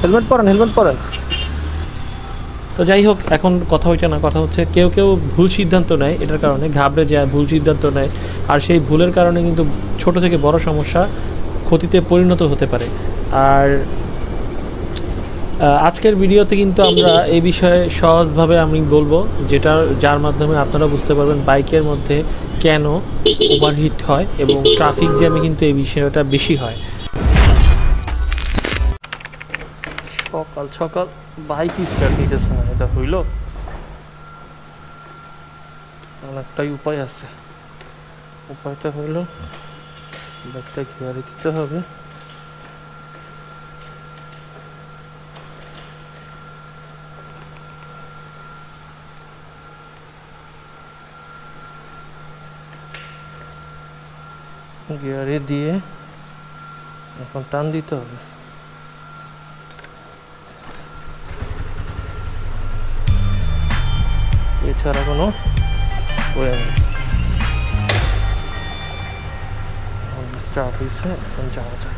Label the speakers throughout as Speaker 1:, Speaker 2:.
Speaker 1: Helmet পরেন। তো যাই হোক, এখন কথা হচ্ছে না, কথা হচ্ছে কেউ কেউ ভুল সিদ্ধান্ত নেয়, এটার কারণে ঘাবড়ে যায়, ভুল সিদ্ধান্ত নেয়, আর সেই ভুলের কারণে কিন্তু ছোট থেকে বড় সমস্যা ক্ষতিতে পরিণত হতে পারে। আর আজকের ভিডিওতে কিন্তু আমরা এই বিষয়ে সহজভাবে আমি বলবো, যার মাধ্যমে আপনারা বুঝতে পারবেন বাইকের মধ্যে কেন ওভারহিট হয় এবং ট্রাফিক জ্যামে কিন্তু এই বিষয়টা বেশি হয়। সকাল সকাল বাইক স্টার্ট নিতেছে না, এটা হইল? অনেকটাই উপায় আছে। উপায়টা হইল বাইকটা গিয়ারে দিতে হবে। গিয়ারে দিয়ে এখন টান দিতে হবে। এছাড়া কোনো ওয়ে নেই। স্টার্ট হয়েছে, এখন যাওয়া যায়।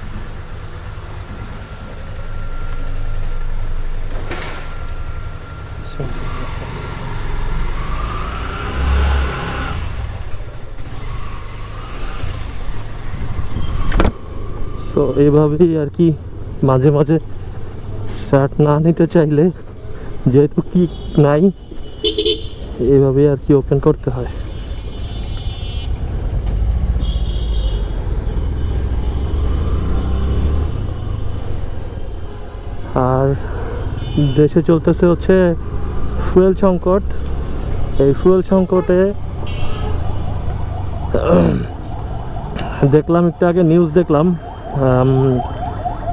Speaker 1: তো এইভাবেই আর কি, মাঝে মাঝে স্টার্ট না নিতে চাইলে, যেহেতু কিক নাই, এইভাবেই আর কি ওপেন করতে হয়। আর দেশে চলতেছে হচ্ছে ফুয়েল সংকট। এই ফুয়েল সংকটে দেখলাম একটু আগে নিউজ দেখলাম,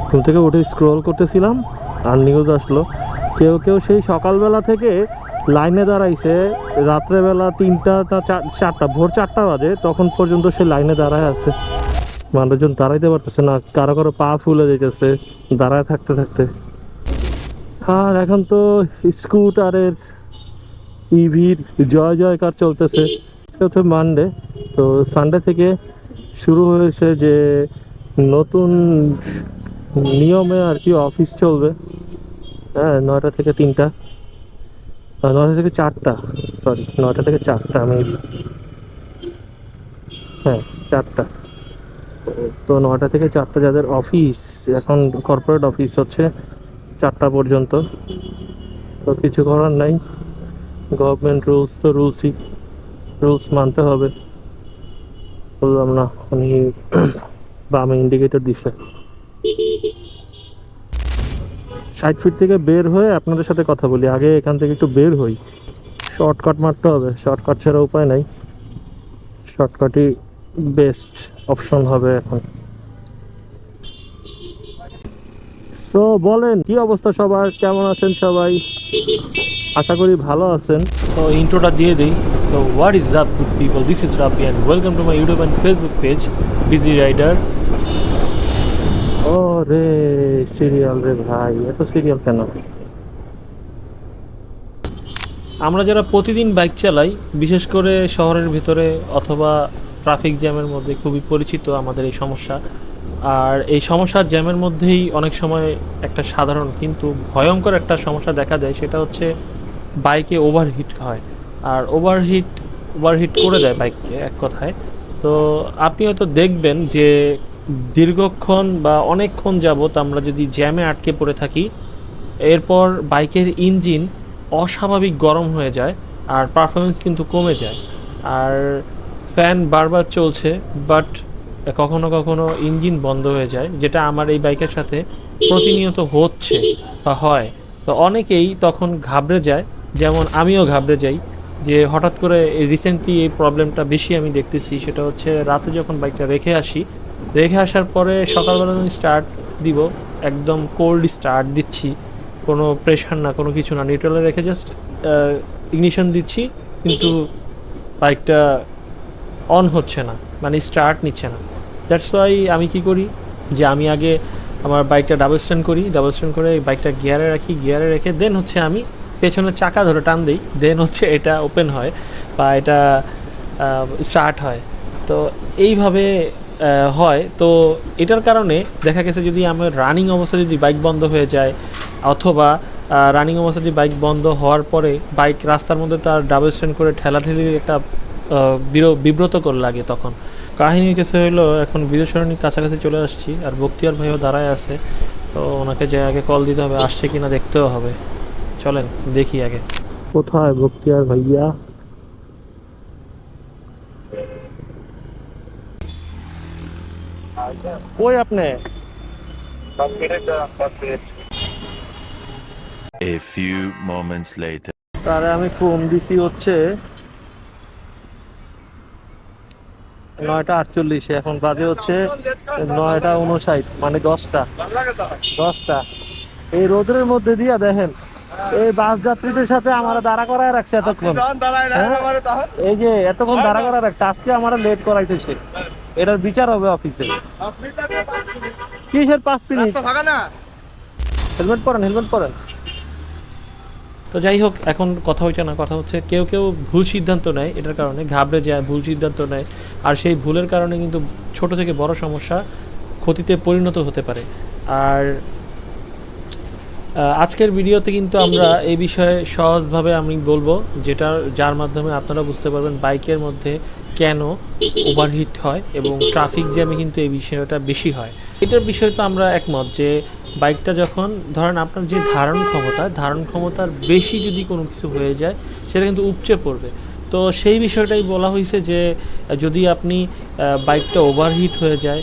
Speaker 1: ঘুম থেকে উঠে স্ক্রল করতেছিলাম আর নিউজ আসলো, কেউ কেউ সেই সকালবেলা থেকে লাইনে দাঁড়াইছে, রাত্রেবেলা 3টা না 4টা, ভোর 4টা বাজে, তখন পর্যন্ত সে লাইনে দাঁড়ায় আছে। মানুষজন দাঁড়াইতে পারতেছে না, কারো কারো পা ফুলে যেতেছে দাঁড়ায় থাকতে থাকতে। আর এখন তো স্কুটারের ইভির জয় জয়কার চলতেছে। হচ্ছে মানডে, তো সানডে থেকে শুরু হয়েছে যে নতুন নিয়মে আর কি অফিস চলবে। হ্যাঁ, 9টা থেকে 3টা, 9টা থেকে 4টা, সরি 9টা থেকে 4টা, আমি হ্যাঁ 4টা। তো 9টা থেকে 4টা যাদের অফিস, এখন কর্পোরেট অফিস হচ্ছে 4টা পর্যন্ত। তো কিছু করার নাই, গভর্নমেন্ট রুলস তো রুলস মানতে হবে। বললাম না, উনি বামে ইন্ডিকেটর দিছে। 60 ফিট থেকে বের হয়ে আপনাদের সাথে কথা বলি, আগে এখান থেকে একটু বের হই। শর্টকাট মারতে হবে, শর্টকাট ছাড়া উপায় নাই, শর্টকাটই বেস্ট অপশন হবে এখন। সো বলেন, কি অবস্থা সবার, কেমন আছেন সবাই? আশা করি ভালো আছেন। তো ইন্ট্রোটা দিয়ে দিই। So what is up good people, this is Rabbi and welcome to my YouTube and Facebook page BG rider. ও রে সিরিয়াল রে ভাই, এত সিরিয়াল কেন? আমরা যারা প্রতিদিন বাইক চালাই, বিশেষ করে শহরের ভিতরে অথবা ট্রাফিক জ্যামের মধ্যে, খুবই পরিচিত আমাদের এই সমস্যা। আর এই সমস্যার জ্যামের মধ্যেই অনেক সময় একটা সাধারণ কিন্তু ভয়ঙ্কর একটা সমস্যা দেখা দেয়, সেটা হচ্ছে বাইকে ওভারহিট হয়। আর ওভারহিট করে দেয় বাইককে এক কথায়। তো আপনি হয়তো দেখবেন যে দীর্ঘক্ষণ বা অনেকক্ষণ যাবত আমরা যদি জ্যামে আটকে পড়ে থাকি, এরপর বাইকের ইঞ্জিন অস্বাভাবিক গরম হয়ে যায় আর পারফরমেন্স কিন্তু কমে যায়। আর ফ্যান বারবার চলছে, বাট কখনো কখনো ইঞ্জিন বন্ধ হয়ে যায়, যেটা আমার এই বাইকের সাথে প্রতিনিয়ত হচ্ছে বা হয়। তো অনেকেই তখন ঘাবড়ে যায়, যেমন আমিও ঘাবড়ে যাই, যে হঠাৎ করে রিসেন্টলি এই প্রবলেমটা বেশি আমি দেখতেছি। সেটা হচ্ছে রাতে যখন বাইকটা রেখে আসার পরে সকালবেলা আমি স্টার্ট দিব, একদম কোল্ড স্টার্ট দিচ্ছি, কোনো প্রেশার না, কোনো কিছু না, নিউট্রালে রেখে জাস্ট ইগনিশন দিচ্ছি, কিন্তু বাইকটা অন হচ্ছে না, মানে স্টার্ট নিচ্ছে না। দ্যাটস ওয়াই আমি কি করি, যে আমি আগে আমার বাইকটা ডাবল স্ট্যান্ড করে বাইকটা গিয়ারে রেখে দেন হচ্ছে আমি পেছনের চাকা ধরে টান দিই, দেন হচ্ছে এটা ওপেন হয় বা এটা স্টার্ট হয়। তো এইভাবে হয়। তো এটার কারণে দেখা গেছে যদি আমার রানিং অবস্থায় যদি বাইক বন্ধ হয়ে যায় অথবা রানিং অবস্থায় যে বাইক বন্ধ হওয়ার পরে বাইক রাস্তার মধ্যে তার ডাবল স্ট্যান্ড করে ঠেলাঠেলির একটা বিব্রতকর লাগে তখন। কাহিনী কিছু হলো, এখন বিদ্যুৎ সরণির কাছাকাছি চলে আসছি আর বক্তিয়ার ভাইও দাঁড়ায় আছে, তো ওনাকে যে আগে কল দিতে হবে, আসছে কিনা দেখতেও হবে। চলেন দেখি আগে কোথায় বক্তিয়ার ভাইয়া। কই আপনি?
Speaker 2: A few moments later.
Speaker 1: তারে আমি ফোন দিছি হচ্ছে 9:48, এখন বাজে হচ্ছে 9:59, মানে 10টা। এই রোদের মধ্যে দিয়া দেখেন এই বাস যাত্রীদের সাথে আমার দাঁড়া করায় রাখছে এতক্ষণ। হ্যাঁ? এই যে এতক্ষণ দাঁড়া করায় রাখছে, আজকে আমার লেট করাইছে সে, এটার বিচার হবে অফিসে। কিসের 5 মিনিট? হেলমেট পরেন, হেলমেট পরেন। তো যাই হোক, এখন কথা হচ্ছে না, কথা হচ্ছে কেউ কেউ ভুল সিদ্ধান্ত নেয়, এটার কারণে ঘাবড়ে যায়, ভুল সিদ্ধান্ত নেয়, আর সেই ভুলের কারণে কিন্তু ছোট থেকে বড় সমস্যা, ক্ষতিতে পরিণত হতে পারে। আর আজকের ভিডিওতে কিন্তু আমরা এই বিষয়ে সহজভাবে আমি বলবো, যার মাধ্যমে আপনারা বুঝতে পারবেন বাইকের মধ্যে কেন ওভারহিট হয় এবং ট্রাফিক জ্যামে কিন্তু এই বিষয়টা বেশি হয়। এটার বিষয়টা আমরা একমত যে বাইকটা যখন ধরেন আপনার যে ধারণ ক্ষমতার বেশি যদি কোনো কিছু হয়ে যায়, সেটা কিন্তু উপচে পড়বে। তো সেই বিষয়টাই বলা হয়েছে যে যদি আপনি বাইকটা ওভারহিট হয়ে যায়,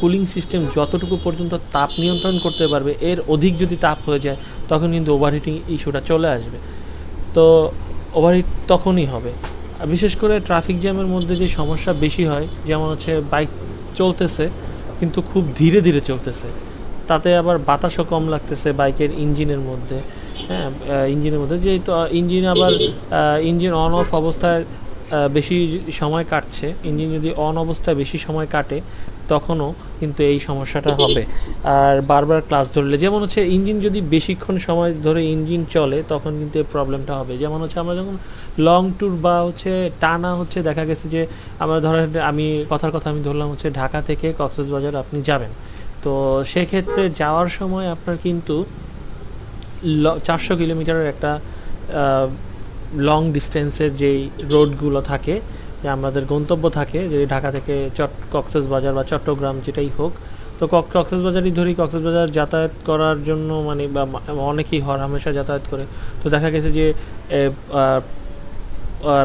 Speaker 1: কুলিং সিস্টেম যতটুকু পর্যন্ত তাপ নিয়ন্ত্রণ করতে পারবে, এর অধিক যদি তাপ হয়ে যায় তখন কিন্তু ওভারহিটিং ইস্যুটা চলে আসবে। তো ওভারহিট তখনই হবে। বিশেষ করে ট্রাফিক জ্যামের মধ্যে যে সমস্যা বেশি হয়, যেমন হচ্ছে বাইক চলতেছে কিন্তু খুব ধীরে ধীরে চলতেছে, তাতে আবার বাতাসও কম লাগতেছে বাইকের ইঞ্জিনের মধ্যে। হ্যাঁ, ইঞ্জিনের মধ্যে যেহেতু ইঞ্জিন অন অফ অবস্থায় বেশি সময় কাটছে, ইঞ্জিন যদি অন অবস্থায় বেশি সময় কাটে তখনও কিন্তু এই সমস্যাটা হবে। আর বারবার ক্লাচ ধরলে, যেমন হচ্ছে ইঞ্জিন যদি বেশিক্ষণ সময় ধরে ইঞ্জিন চলে তখন কিন্তু এই প্রবলেমটা হবে। যেমন হচ্ছে আমরা যখন লং ট্যুর বা হচ্ছে টানা হচ্ছে দেখা গেছে যে আমরা ধরেন কথার কথা আমি ধরলাম হচ্ছে ঢাকা থেকে কক্সবাজার আপনি যাবেন, তো সেক্ষেত্রে যাওয়ার সময় আপনার কিন্তু 400 কিলোমিটারের একটা লং ডিস্টেন্সের যেই রোডগুলো থাকে, যে আমাদের গন্তব্য থাকে, যে ঢাকা থেকে কক্সবাজার বা চট্টগ্রাম যেটাই হোক, তো কক্সবাজারই ধরি, কক্সবাজার যাতায়াত করার জন্য মানে বা অনেকেই হরহামেশা যাতায়াত করে, তো দেখা গেছে যে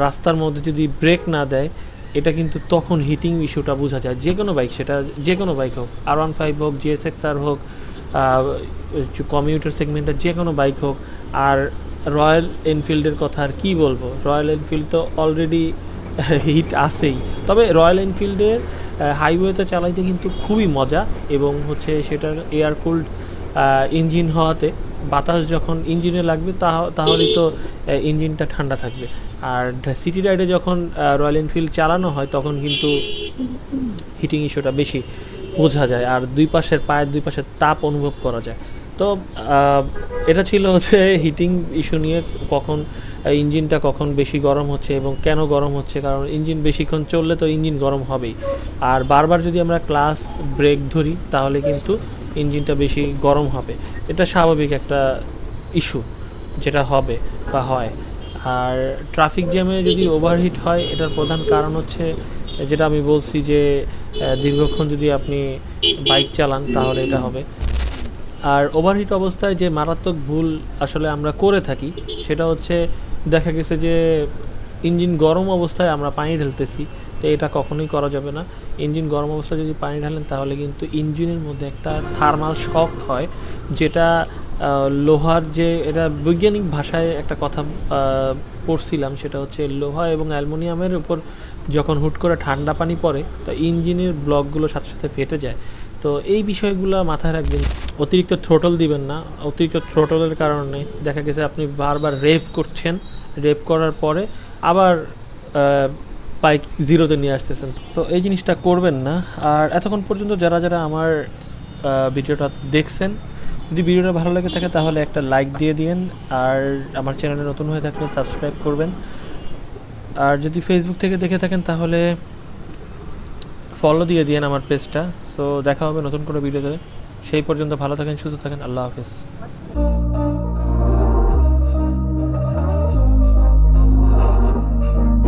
Speaker 1: রাস্তার মধ্যে যদি ব্রেক না দেয়, এটা কিন্তু তখন হিটিং ইস্যুটা বোঝা যায়। যে কোনো বাইক, সেটা যে কোনো বাইক হোক, R15 হোক, GSX-R হোক, কমিউটার সেগমেন্টের যে কোনো বাইক হোক। আর রয়্যাল এনফিল্ডের কথা আর কী বলবো, রয়্যাল এনফিল্ড তো অলরেডি হিট আছেই, তবে রয়্যাল এনফিল্ডের হাইওয়েতে চালাইতে কিন্তু খুবই মজা, এবং হচ্ছে সেটার এয়ার কুলড ইঞ্জিন হওয়াতে বাতাস যখন ইঞ্জিনে লাগবে তাহলেই তো ইঞ্জিনটা ঠান্ডা থাকবে। আর সিটি রাইডে যখন রয়্যাল এনফিল্ড চালানো হয় তখন কিন্তু হিটিং ইস্যুটা বেশি বোঝা যায়, আর পায়ের দুই পাশের তাপ অনুভব করা যায়। তো এটা ছিল হচ্ছে হিটিং ইস্যু নিয়ে, ইঞ্জিনটা কখন বেশি গরম হচ্ছে এবং কেন গরম হচ্ছে, কারণ ইঞ্জিন বেশিক্ষণ চললে তো ইঞ্জিন গরম হবেই। আর বারবার যদি আমরা ক্লাস ব্রেক ধরি তাহলে কিন্তু ইঞ্জিনটা বেশি গরম হবে, এটা স্বাভাবিক একটা ইস্যু যেটা হবে বা হয়। আর ট্রাফিক জ্যামে যদি ওভারহিট হয়, এটার প্রধান কারণ হচ্ছে যেটা আমি বলছি যে দীর্ঘক্ষণ যদি আপনি বাইক চালান তাহলে এটা হবে। আর ওভারহিট অবস্থায় যে মারাত্মক ভুল আসলে আমরা করে থাকি সেটা হচ্ছে, দেখা গেছে যে ইঞ্জিন গরম অবস্থায় আমরা পানি ঢালতেছি, তো এটা কখনোই করা যাবে না। ইঞ্জিন গরম অবস্থায় যদি পানি ঢালেন তাহলে কিন্তু ইঞ্জিনের মধ্যে একটা থার্মাল শক হয়, যেটা লোহার যে, এটা বৈজ্ঞানিক ভাষায় একটা কথা পড়ছিলাম, সেটা হচ্ছে লোহা এবং অ্যালুমিনিয়ামের উপর যখন হুট করে ঠান্ডা পানি পড়ে তো ইঞ্জিনের ব্লকগুলো সাথে সাথে ফেটে যায়। তো এই বিষয়গুলো মাথায় রাখবেন। অতিরিক্ত থ্রোটল দিবেন না, অতিরিক্ত থ্রোটলের কারণে দেখা গেছে আপনি বারবার রেভ করার পরে আবার বাইক জিরোতে নিয়ে আসতেছেন, তো এই জিনিসটা করবেন না। আর এতক্ষণ পর্যন্ত যারা যারা আমার ভিডিওটা দেখছেন, যদি ভিডিওটা ভালো লাগে থাকে তাহলে একটা লাইক দিয়ে দিন, আর আমার চ্যানেলে নতুন হয়ে থাকলে সাবস্ক্রাইব করবেন। আর যদি ফেসবুক থেকে দেখে থাকেন তাহলে ফলো দিয়ে দিন আমার পেজটা। সো দেখা হবে নতুন কোনো ভিডিওতে, সেই পর্যন্ত ভালো থাকেন, সুস্থ থাকেন, আল্লাহ হাফেজ।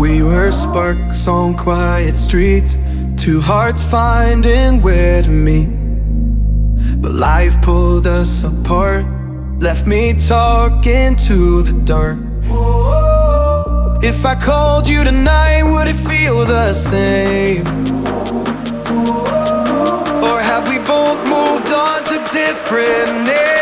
Speaker 3: We were sparks on quiet streets, two hearts finding where to meet. But life pulled us apart, left me talking to the dark. If I called you tonight, would it feel the same? Or have we both moved on to different names?